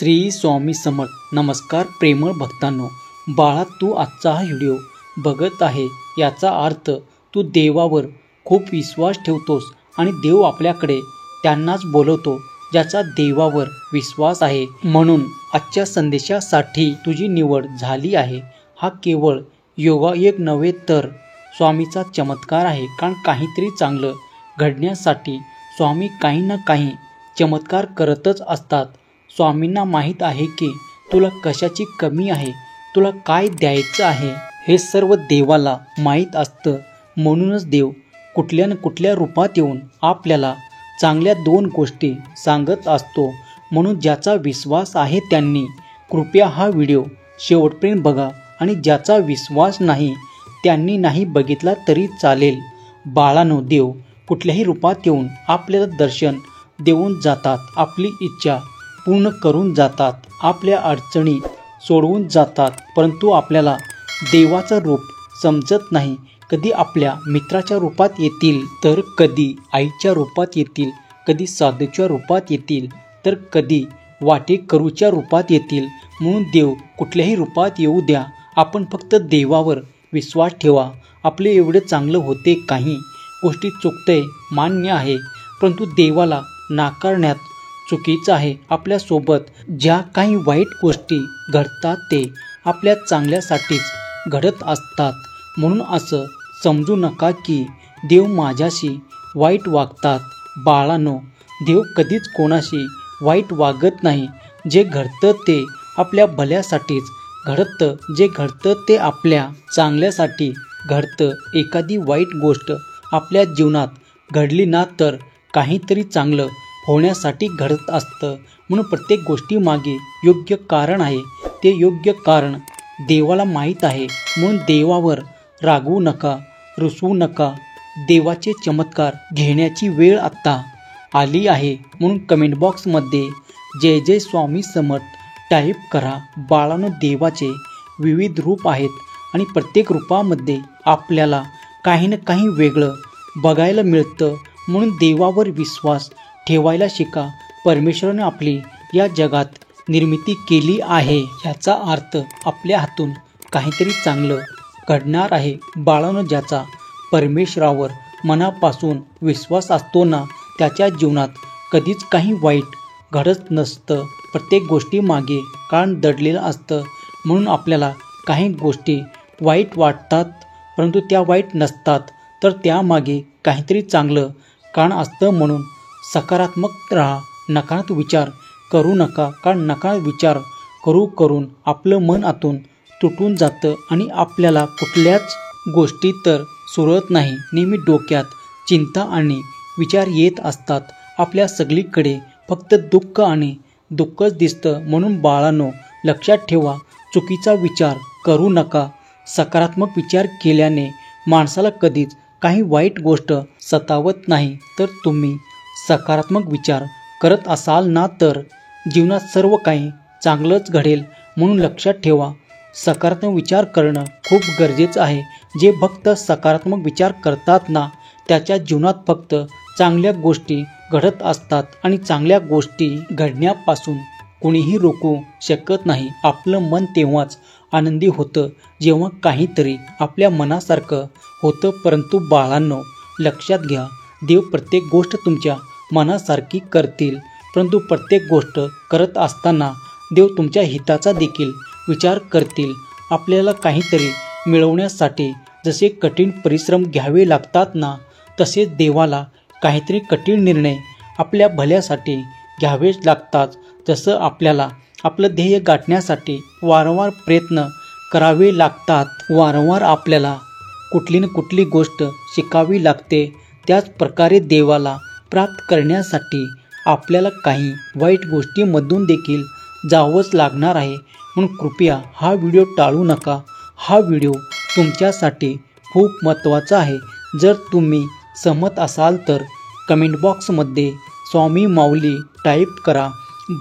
श्री स्वामी समर्थ. नमस्कार प्रेमळ भक्तांनो. बाळा, तू आजचा हा व्हिडिओ बघत आहे याचा अर्थ तू देवावर खूप विश्वास ठेवतोस आणि देव आपल्याकडे त्यांनाच बोलवतो ज्याचा देवावर विश्वास आहे. म्हणून आजच्या संदेशासाठी तुझी निवड झाली आहे. हा केवळ योगायोग नव्हे तर स्वामीचा चमत्कार आहे. कारण काहीतरी चांगलं घडण्यासाठी स्वामी काही ना काही चमत्कार करतच असतात. स्वामींना माहीत आहे की तुला कशाची कमी आहे, तुला काय द्यायचं आहे हे सर्व देवाला माहीत असतं. म्हणूनच देव कुठल्या न कुठल्या रूपात येऊन आपल्याला चांगल्या दोन गोष्टी सांगत असतो. म्हणून ज्याचा विश्वास आहे त्यांनी कृपया हा व्हिडिओ शेवटपर्यंत बघा आणि ज्याचा विश्वास नाही त्यांनी नाही बघितला तरी चालेल. बाळांनो, देव कुठल्याही रूपात येऊन आपल्याला दर्शन देऊन जातात, आपली इच्छा पूर्ण करून जातात, आपल्या अडचणी सोडवून जातात. परंतु आपल्याला देवाचं रूप समजत नाही. कधी आपल्या मित्राच्या रूपात येतील, तर कधी आईच्या रूपात येतील, कधी साधूच्या रूपात येतील, तर कधी वाटेकरूच्या रूपात येतील. म्हणून देव कुठल्याही रूपात येऊ द्या, आपण फक्त देवावर विश्वास ठेवा. आपले एवढे चांगलं होते, काही गोष्टी चुकतंय मान्य आहे, परंतु देवाला नाकारण्यात चुकीचं आहे. आपल्यासोबत ज्या काही वाईट गोष्टी घडतात ते आपल्या चांगल्यासाठीच घडत असतात. म्हणून असं समजू नका की देव माझ्याशी वाईट वागतात. बाळांनो, देव कधीच कोणाशी वाईट वागत नाही. जे घडतं ते आपल्या भल्यासाठीच घडतं, जे घडतं ते आपल्या चांगल्यासाठी घडतं. एखादी वाईट गोष्ट आपल्या जीवनात घडली ना तर काहीतरी चांगलं होण्यासाठी घडत असतं. म्हणून प्रत्येक गोष्टीमागे योग्य कारण आहे. ते योग्य कारण देवाला माहीत आहे. म्हणून देवावर रागवू नका, रुसवू नका. देवाचे चमत्कार घेण्याची वेळ आत्ता आली आहे. म्हणून कमेंट बॉक्समध्ये जय जय स्वामी समर्थ टाईप करा. बाळांनो, देवाचे विविध रूप आहेत आणि प्रत्येक रूपामध्ये आपल्याला काही ना काही वेगळं बघायला मिळतं. म्हणून देवावर विश्वास ठेवायला शिका. परमेश्वराने आपली या जगात निर्मिती केली आहे, याचा अर्थ आपल्या हातून काहीतरी चांगलं घडणार आहे. बाळांनो, ज्याचा परमेश्वरावर मनापासून विश्वास असतो ना, त्याच्या जीवनात कधीच काही वाईट घडत नसतं. प्रत्येक गोष्टीमागे कारण दडलेलं असतं. म्हणून आपल्याला काही गोष्टी वाईट वाटतात, परंतु त्या वाईट नसतात, तर त्यामागे काहीतरी चांगलं कारण असतं. म्हणून सकारात्मक राहा, नकारात्मक विचार करू नका. कारण नकारात्मक विचार करून आपलं मन आतून तुटून जातं आणि आपल्याला कुठल्याच गोष्टी तर सुरत नाही. नेहमी डोक्यात चिंता आणि विचार येत असतात. आपल्या सगळीकडे फक्त दुःख आणि दुःखच दिसतं. म्हणून बाळांनो, लक्षात ठेवा, चुकीचा विचार करू नका. सकारात्मक विचार केल्याने माणसाला कधीच काही वाईट गोष्ट सतावत नाही. तर तुम्ही सकारात्मक विचार करत असाल ना, तर जीवनात सर्व काही चांगलंच घडेल. म्हणून लक्षात ठेवा, सकारात्मक विचार करणं खूप गरजेचं आहे. जे फक्त सकारात्मक विचार करतात ना, त्याच्या जीवनात फक्त चांगल्या गोष्टी घडत असतात आणि चांगल्या गोष्टी घडण्यापासून कोणीही रोखू शकत नाही. आपलं मन तेव्हाच आनंदी होतं जेव्हा काहीतरी आपल्या मनासारखं होतं. परंतु बाळांनो, लक्षात घ्या, देव प्रत्येक गोष्ट तुमच्या मनासारखी करतील, परंतु प्रत्येक गोष्ट करत असताना देव तुमच्या हिताचा देखील विचार करतील. आपल्याला काहीतरी मिळवण्यासाठी जसे कठीण परिश्रम घ्यावे लागतात ना, तसेच देवाला काहीतरी कठीण निर्णय आपल्या भल्यासाठी घ्यावेच लागतात. जसं आपल्याला आपलं ध्येय गाठण्यासाठी वारंवार प्रयत्न करावे लागतात, वारंवार आपल्याला कुठली न कुठली गोष्ट शिकावी लागते, त्याच प्रकारे देवाला प्राप्त करण्यासाठी आपल्याला काही वाईट गोष्टींमधून देखील जावंच लागणार आहे. म्हणून कृपया हा व्हिडिओ टाळू नका. हा व्हिडिओ तुमच्यासाठी खूप महत्त्वाचा आहे. जर तुम्ही सहमत असाल तर कमेंट बॉक्समध्ये स्वामी माऊली टाईप करा.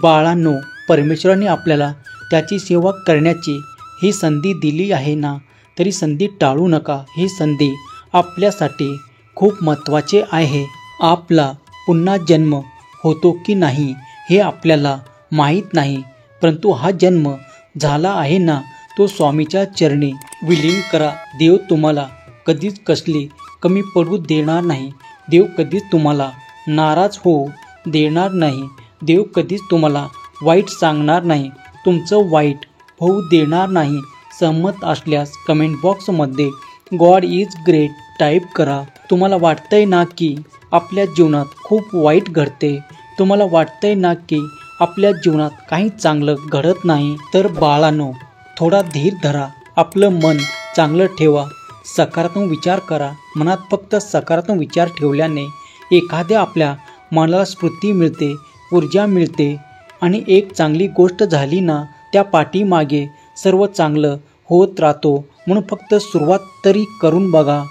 बाळांनो, परमेश्वराने आपल्याला त्याची सेवा करण्याची ही संधी दिली आहे ना, तरी संधी टाळू नका. ही संधी आपल्यासाठी खूप महत्त्वाचे आहे. आपला पुन्हा जन्म होतो की नाही हे आपल्याला माहीत नाही, परंतु हा जन्म झाला आहे ना, तो स्वामीच्या चरणी विलीन करा. देव तुम्हाला कधीच कसली कमी पडू देणार नाही. देव कधीच तुम्हाला नाराज होऊ देणार नाही. देव कधीच तुम्हाला वाईट सांगणार नाही, तुमचं वाईट होऊ देणार नाही. सहमत असल्यास कमेंट बॉक्समध्ये गॉड इज ग्रेट टाईप करा. तुम्हाला वाटतंय ना की आपल्या जीवनात खूप वाईट घडते, तुम्हाला वाटतंय ना की आपल्या जीवनात काही चांगलं घडत नाही, तर बाळांनो थोडा धीर धरा. आपलं मन चांगलं ठेवा, सकारात्मक विचार करा. मनात फक्त सकारात्मक विचार ठेवल्याने एखाद्या आपल्या मनाला स्फूर्ती मिळते, ऊर्जा मिळते आणि एक चांगली गोष्ट झाली ना, त्या पाठीमागे सर्व चांगलं होत राहतो. म्हणून फक्त सुरुवात तरी करून बघा.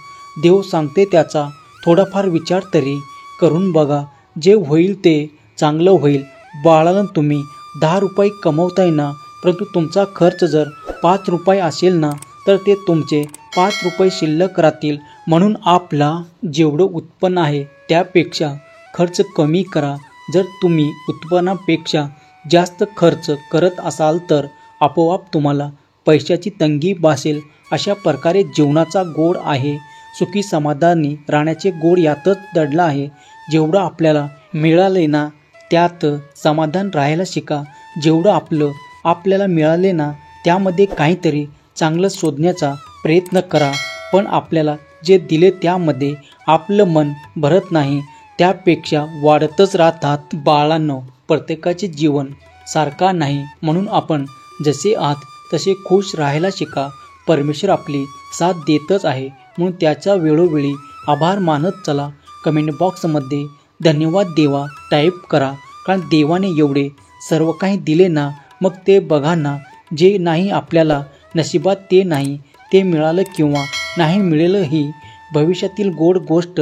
देव सांगते त्याचा थोडाफार विचार तरी करून बघा. जे होईल ते चांगलं होईल. बाळाला तुम्ही 10 रुपये कमवताय ना, परंतु तुमचा खर्च जर 5 रुपये असेल ना, तर ते तुमचे 5 रुपये शिल्लक राहतील. म्हणून आपला जेवढं उत्पन्न आहे त्यापेक्षा खर्च कमी करा. जर तुम्ही उत्पन्नापेक्षा जास्त खर्च करत असाल तर आपोआप तुम्हाला पैशाची तंगी भासेल. अशा प्रकारे जीवनाचा गोड आहे. सुखी समाधानी राहण्याचे गोड यातच दडला आहे. जेवढं आपल्याला मिळाले ना, त्यात समाधान राहायला शिका. जेवढं आपल्याला मिळाले ना, त्यामध्ये काहीतरी चांगलं शोधण्याचा प्रयत्न करा. पण आपल्याला जे दिले त्यामध्ये आपलं मन भरत नाही, त्यापेक्षा वाढतच राहतात. बाळांनो, प्रत्येकाचे जीवन सारखा नाही, म्हणून आपण जसे आहात तसे खुश राहायला शिका. परमेश्वर आपली साथ देतच आहे, म्हणून त्याचा वेळोवेळी आभार मानत चला. कमेंट बॉक्समध्ये धन्यवाद देवा टाईप करा. कारण देवाने एवढे सर्व काही दिले ना, मग ते बघा ना. जे नाही आपल्याला नशिबात ते नाही, ते मिळालं किंवा नाही मिळेलं ही भविष्यातील गोड गोष्ट.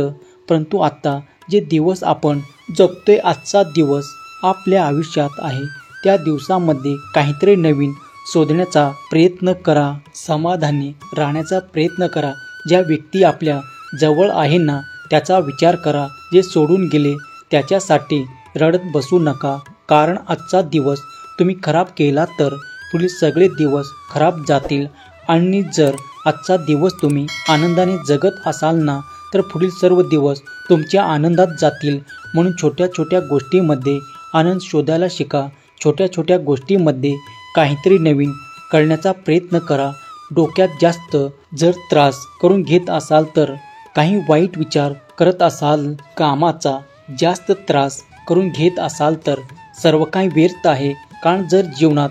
परंतु आता जे दिवस आपण जगतोय, आजचा दिवस आपल्या आयुष्यात आहे, त्या दिवसामध्ये काहीतरी नवीन शोधण्याचा प्रयत्न करा. समाधानी राहण्याचा प्रयत्न करा. ज्या व्यक्ती आपल्या जवळ आहे ना, त्याचा विचार करा. जे सोडून गेले त्याच्यासाठी रडत बसू नका. कारण आजचा दिवस तुम्ही खराब केला तर पुढील सगळे दिवस खराब जातील. आणि जर आजचा दिवस तुम्ही आनंदाने जगत असाल ना, तर पुढील सर्व दिवस तुमच्या आनंदात जातील. म्हणून छोट्या छोट्या गोष्टींमध्ये आनंद शोधायला शिका. छोट्या छोट्या गोष्टींमध्ये काहीतरी नवीन करण्याचा प्रयत्न करा. डोक्यात जास्त जर त्रास करून घेत असाल तर काही वाईट विचार करत असाल, कामाचा जास्त त्रास करून घेत असाल तर सर्व काही व्यर्थ आहे. कारण जर जीवनात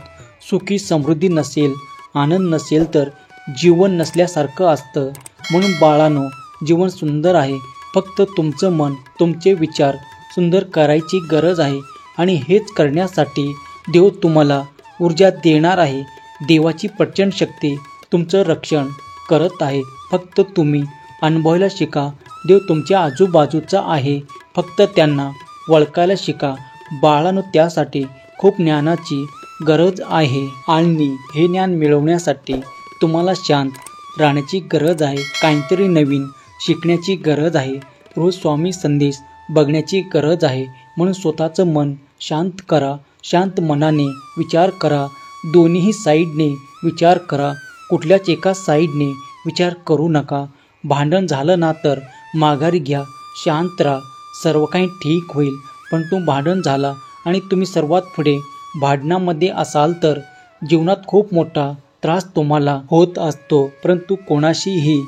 सुखी समृद्धी नसेल, आनंद नसेल तर जीवन नसल्यासारखं असतं. म्हणून बाळांनो, जीवन सुंदर आहे. फक्त तुमचं मन, तुमचे विचार सुंदर करायची गरज आहे. आणि हेच करण्यासाठी देव तुम्हाला ऊर्जा देणार आहे. देवाची प्रचंड शक्ती तुमचं रक्षण करत आहे. फक्त तुम्ही अनुभवायला शिका. देव तुमच्या आजूबाजूचा आहे, फक्त त्यांना ओळखायला शिका. बाळांनो, त्यासाठी खूप ज्ञानाची गरज आहे. आणि हे ज्ञान मिळवण्यासाठी तुम्हाला शांत राहण्याची गरज आहे. काहीतरी नवीन शिकण्याची गरज आहे. रोज स्वामी संदेश बघण्याची गरज आहे. म्हणून स्वतःचं मन शांत करा. शांत मनाने विचार करा. दोन्हीही साईडने विचार करा. कुठल्याच एका साईडने विचार करू नका. भांडण झालं ना तर माघारी घ्या, शांत राहा, सर्व काही ठीक होईल. पण तो भांडण झाला आणि तुम्ही सर्वात पुढे भांडणामध्ये असाल तर जीवनात खूप मोठा त्रास तुम्हाला होत असतो. परंतु कोणाशीही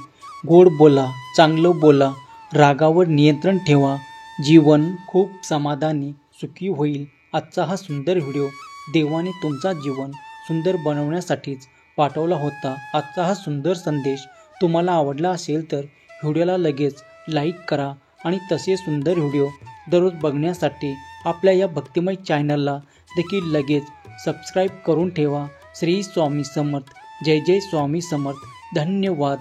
गोड बोला, चांगलं बोला, रागावर नियंत्रण ठेवा. जीवन खूप समाधानी सुखी होईल. आजचा हा सुंदर व्हिडिओ देवाने तुमचा जीवन सुंदर बनवण्यासाठीच पाठवला होता. आजचा हा सुंदर संदेश तुम्हाला आवडला असेल तर व्हिडिओला लगेच लाईक करा. आणि तसे सुंदर व्हिडिओ दररोज बघण्यासाठी आपल्या या भक्तिमय चॅनलला देखील लगेच सबस्क्राईब करून ठेवा. श्री स्वामी समर्थ. जय जय स्वामी समर्थ. धन्यवाद.